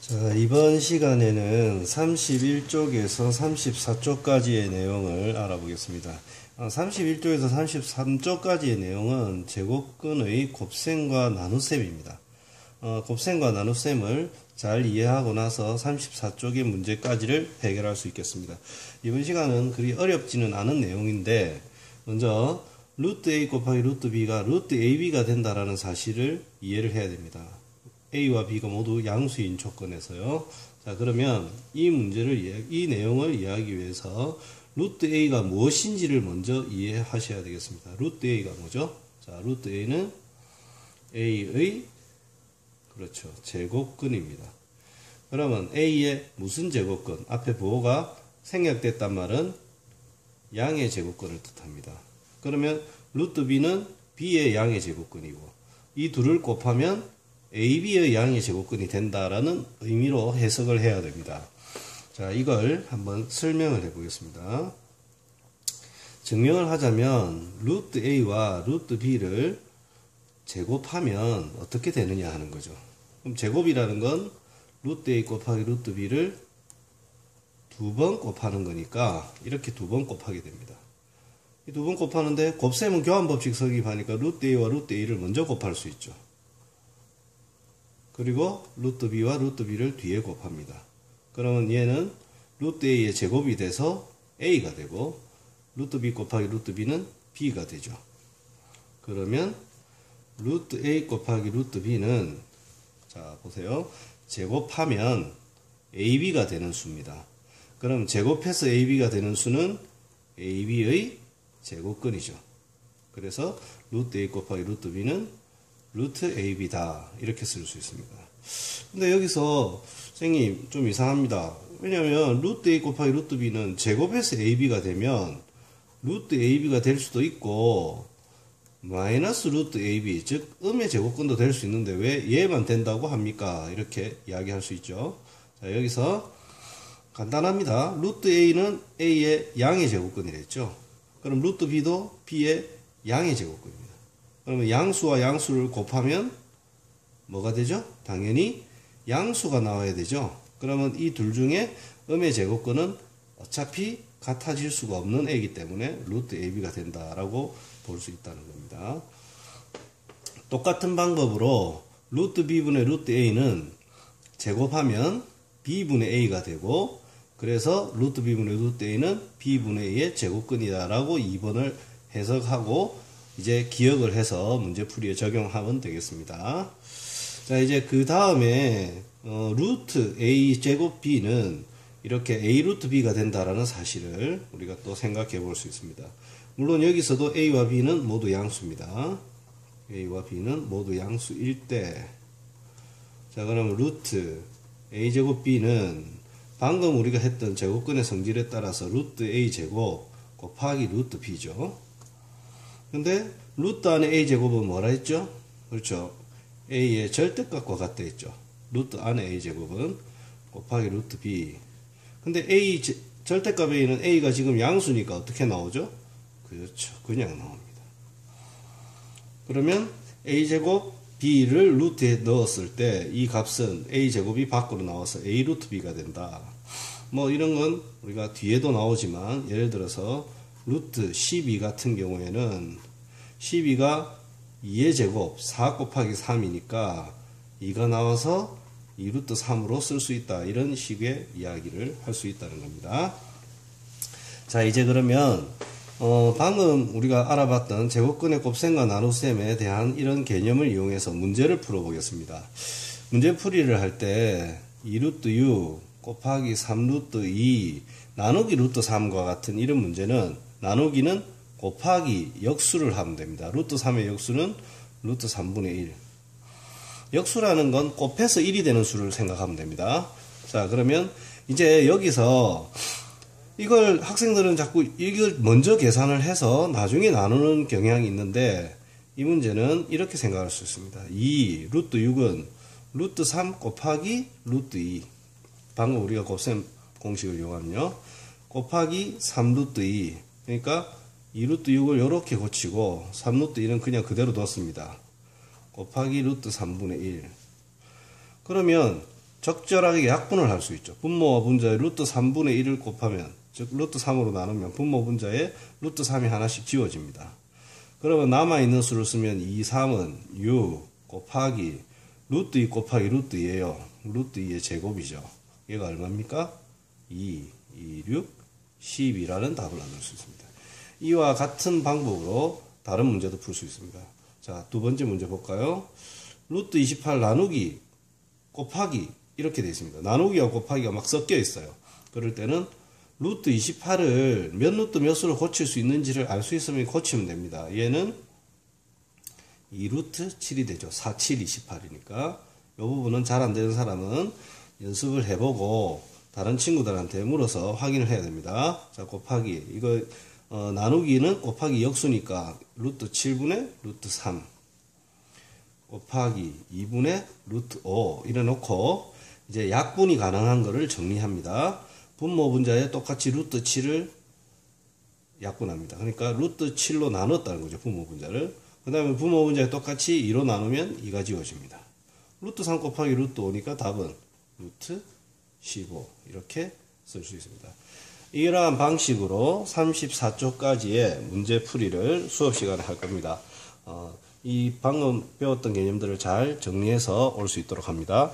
자, 이번 시간에는 31쪽에서 34쪽까지의 내용을 알아보겠습니다. 31쪽에서 33쪽까지의 내용은 제곱근의 곱셈과 나눗셈입니다. 곱셈과 나눗셈을 잘 이해하고 나서 34쪽의 문제까지를 해결할 수 있겠습니다. 이번 시간은 그리 어렵지는 않은 내용인데, 먼저 루트 a 곱하기 루트 b가 루트 ab가 된다라는 사실을 이해를 해야 됩니다. a와 b가 모두 양수인 조건에서요. 자, 그러면 이 내용을 이해하기 위해서 루트 a가 무엇인지를 먼저 이해하셔야 되겠습니다. 루트 a가 뭐죠? 자, 루트 a는 a의 그렇죠, 제곱근입니다. 그러면 a의 무슨 제곱근? 앞에 부호가 생략됐단 말은 양의 제곱근을 뜻합니다. 그러면 루트 b는 b의 양의 제곱근이고, 이 둘을 곱하면 AB의 양의 제곱근이 된다라는 의미로 해석을 해야 됩니다. 자, 이걸 한번 설명을 해 보겠습니다. 증명을 하자면 루트 A와 루트 B를 제곱하면 어떻게 되느냐 하는 거죠. 그럼 제곱이라는 건 루트 A 곱하기 루트 B를 두 번 곱하는 거니까 이렇게 두 번 곱하게 됩니다. 이 두 번 곱하는데 곱셈은 교환법칙 성립하니까 루트 A와 루트 A를 먼저 곱할 수 있죠. 그리고 루트 b와 루트 b를 뒤에 곱합니다. 그러면 얘는 루트 a의 제곱이 돼서 a가 되고, 루트 b 곱하기 루트 b는 b가 되죠. 그러면 루트 a 곱하기 루트 b는, 자 보세요, 제곱하면 ab가 되는 수입니다. 그럼 제곱해서 ab가 되는 수는 ab의 제곱근이죠. 그래서 루트 a 곱하기 루트 b는 루트 ab다, 이렇게 쓸 수 있습니다. 근데 여기서 선생님 좀 이상합니다. 왜냐면 루트 a 곱하기 루트 b는 제곱해서 ab가 되면 루트 ab가 될 수도 있고 마이너스 루트 ab, 즉 음의 제곱근도 될 수 있는데 왜 얘만 된다고 합니까? 이렇게 이야기할 수 있죠. 자, 여기서 간단합니다. 루트 a는 a의 양의 제곱근이랬죠. 그럼 루트 b도 b의 양의 제곱근입니다. 그러면 양수와 양수를 곱하면 뭐가 되죠? 당연히 양수가 나와야 되죠. 그러면 이 둘 중에 음의 제곱근은 어차피 같아질 수가 없는 애이기 때문에 루트 ab가 된다라고 볼 수 있다는 겁니다. 똑같은 방법으로 루트 b분의 루트 a는 제곱하면 b분의 a가 되고, 그래서 루트 b분의 루트 a는 b분의 a의 제곱근이다라고 2번을 해석하고 이제 기억을 해서 문제풀이에 적용하면 되겠습니다. 자, 이제 그 다음에 루트 a 제곱 b는 이렇게 a 루트 b가 된다라는 사실을 우리가 또 생각해 볼 수 있습니다. 물론 여기서도 a와 b는 모두 양수입니다. a와 b는 모두 양수일 때, 자, 그러면 루트 a 제곱 b는 방금 우리가 했던 제곱근의 성질에 따라서 루트 a 제곱 곱하기 루트 b죠. 근데 루트 안에 a 제곱은 뭐라 했죠? 그렇죠, a의 절대값과 같다 했죠. 루트 안에 a 제곱은 곱하기 루트 b. 근데 a 절대값 a는 a가 지금 양수니까 어떻게 나오죠? 그렇죠, 그냥 나옵니다. 그러면 a 제곱 b를 루트에 넣었을 때 이 값은 a 제곱이 밖으로 나와서 a 루트 b가 된다. 뭐 이런 건 우리가 뒤에도 나오지만, 예를 들어서 루트 12 같은 경우에는 12가 2의 제곱 4 곱하기 3이니까 2가 나와서 2 루트 3으로 쓸 수 있다, 이런 식의 이야기를 할 수 있다는 겁니다. 자, 이제 그러면 방금 우리가 알아봤던 제곱근의 곱셈과 나눗셈에 대한 이런 개념을 이용해서 문제를 풀어보겠습니다. 문제풀이를 할 때 2 루트 6 곱하기 3 루트 2 나누기 루트 3과 같은 이런 문제는 나누기는 곱하기 역수를 하면 됩니다. 루트 3의 역수는 루트 3분의 1. 역수라는 건 곱해서 1이 되는 수를 생각하면 됩니다. 자, 그러면 이제 여기서 이걸 학생들은 자꾸 이걸 먼저 계산을 해서 나중에 나누는 경향이 있는데, 이 문제는 이렇게 생각할 수 있습니다. 2 루트 6은 루트 3 곱하기 루트 2. 방금 우리가 곱셈 공식을 이용하면요, 곱하기 3 루트 2. 그러니까 2 루트 6을 이렇게 고치고 3 루트 1은 그냥 그대로 뒀습니다. 곱하기 루트 3분의 1. 그러면 적절하게 약분을 할 수 있죠. 분모와 분자의 루트 3분의 1을 곱하면, 즉 루트 3으로 나누면 분모 분자에 루트 3이 하나씩 지워집니다. 그러면 남아있는 수를 쓰면 2, 3은 6 곱하기 루트 2 곱하기 루트 2예요. 루트 2의 제곱이죠. 얘가 얼마입니까? 2, 6, 12라는 답을 얻을 수 있습니다. 이와 같은 방법으로 다른 문제도 풀 수 있습니다. 자, 두 번째 문제 볼까요? 루트 28 나누기 곱하기 이렇게 되어 있습니다. 나누기와 곱하기가 막 섞여 있어요. 그럴 때는 루트 28을 몇 루트 몇 수로 고칠 수 있는지를 알 수 있으면 고치면 됩니다. 얘는 2루트 7이 되죠. 4, 7, 28이니까 이 부분은 잘 안 되는 사람은 연습을 해보고 다른 친구들한테 물어서 확인을 해야 됩니다. 자, 곱하기 이거 나누기는 곱하기 역수니까 루트 7분의 루트 3 곱하기 2분의 루트 5 이래 놓고 이제 약분이 가능한 거를 정리합니다. 분모 분자에 똑같이 루트 7을 약분합니다. 그러니까 루트 7로 나눴다는 거죠. 분모 분자를. 그 다음에 분모 분자에 똑같이 2로 나누면 2가 지워집니다. 루트 3 곱하기 루트 5니까 답은 루트 15 이렇게 쓸 수 있습니다. 이러한 방식으로 34쪽까지의 문제 풀이를 수업 시간에 할 겁니다. 이 방금 배웠던 개념들을 잘 정리해서 올 수 있도록 합니다.